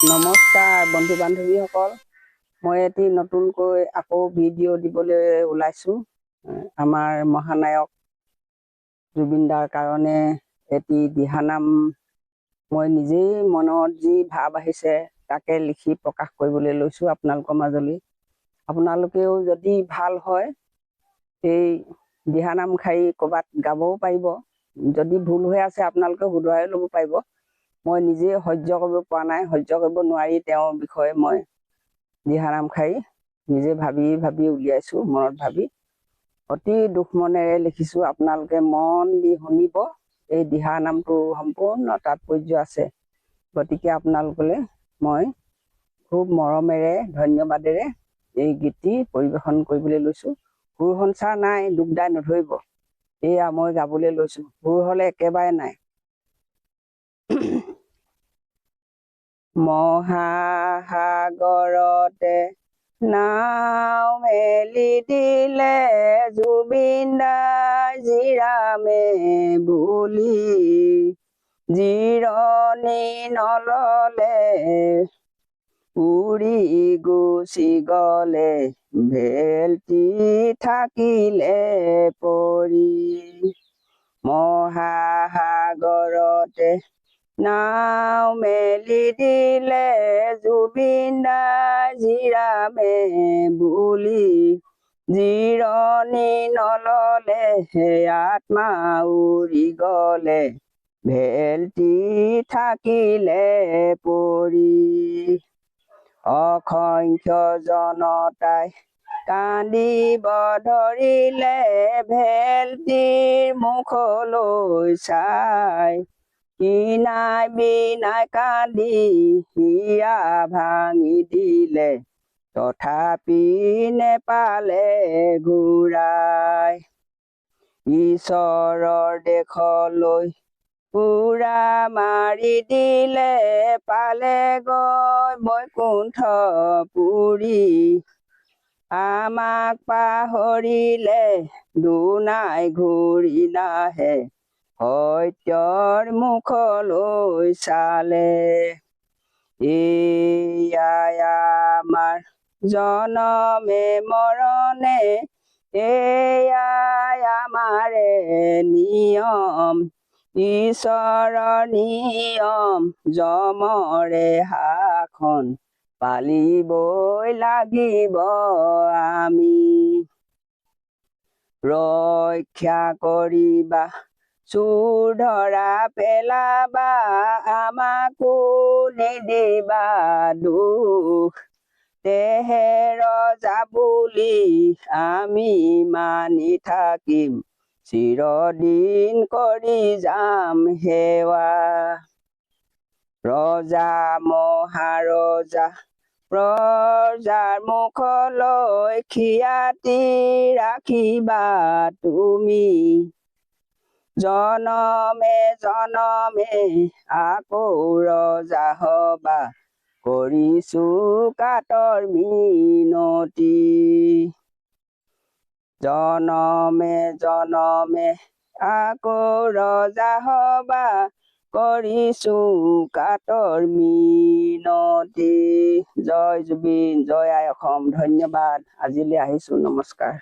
নমস্কাৰ বন্ধু বান্ধৱীসকল, মই এটি নতুনকৈ আকৌ ভিডিঅ' দিবলৈ ওলাইছোঁ। আমাৰ মহানায়ক জুবিন দাৰ কাৰণে এটি দিহানাম মই নিজেই মনত যি ভাৱ আহিছে তাকে লিখি প্ৰকাশ কৰিবলৈ লৈছোঁ আপোনালোকৰ মাজলৈ। আপোনালোকেও যদি ভাল হয় এই দিহানাম শাৰী ক'ৰবাত গাবও পাৰিব, যদি ভুল হৈ আছে আপোনালোকে শুধৰাই ল'ব পাৰিব। মই নিজে সহ্য কৰিব পৰা নাই, সহ্য কৰিব নোৱাৰি তেওঁৰ বিষয়ে মই দিহানাম শাৰী নিজে ভাবি উলিয়াইছোঁ। মনত ভাবি অতি দুখ মনেৰে লিখিছোঁ, আপোনালোকে মন দি শুনিব। এই দিহানামটো সম্পূৰ্ণ তাৎপৰ্য আছে, গতিকে আপোনালোকলৈ মই খুব মৰমেৰে ধন্যবাদেৰে এই গীতটি পৰিৱেশন কৰিবলৈ লৈছোঁ। সুৰ সঞ্চাৰ নাই, দুখ দাই নধৰিব। এয়া মই গাবলৈ লৈছোঁ, সুৰ হ'লে একেবাৰে নাই। মহাসাগৰতে নাও মেলি দিলে জুবিন দাই জিৰামে বুলি, জিৰণি নললে উৰি গুচি গলে ভেলটি থাকিলে পৰি। মহাসাগৰতে নাও মেলি দিলে জুবিন দাই জিৰামে বুলি, জিৰণি নললে আত্মা উৰি গলে ভেলটি থাকিলে পৰি। অসংখ্য জনতাই কান্দিব ধৰিলে ভেলটিৰ মুখলৈ চাই, কিনাই বিনাই কান্দি হিয়া ভাঙি দিলে তথাপি নেপালে ঘূৰাই। ঈশ্বৰৰ দেশলৈ উৰা মাৰি দিলে পালেগৈ বৈকুণ্ঠপুৰী, আমাক পাহৰিলে দুনাই ঘূৰি নাহে সত্যৰ মুখলৈ চালে। এয়াই আমাৰ জনমে মৰণে, এয়াই আমাৰে নিয়ম, ঈশ্বৰৰ নিয়ম যমৰে শাসন পালিবই লাগিব আমি। ৰক্ষা কৰিবা, চোৰ ধৰা পেলাবা, আমাকো নিদিবা দুখ, তেহে ৰজা বুলি আমি মানি থাকিম, চিৰদিন কৰি যাম সেৱা। ৰজা মহাৰজা প্ৰজাৰ মুখলৈ খিয়াতি ৰাখিবা তুমি, জনমে জনমে আকৌ ৰজা হবা, কৰিছো কাতৰ মিনতি। জনমে জনমে আকৌ ৰজা হবা, কৰিছো কাতৰ মিনতি। জয় জুবিন, জয় আই অসম। ধন্যবাদ। আজিলৈ আহিছোঁ, নমস্কাৰ।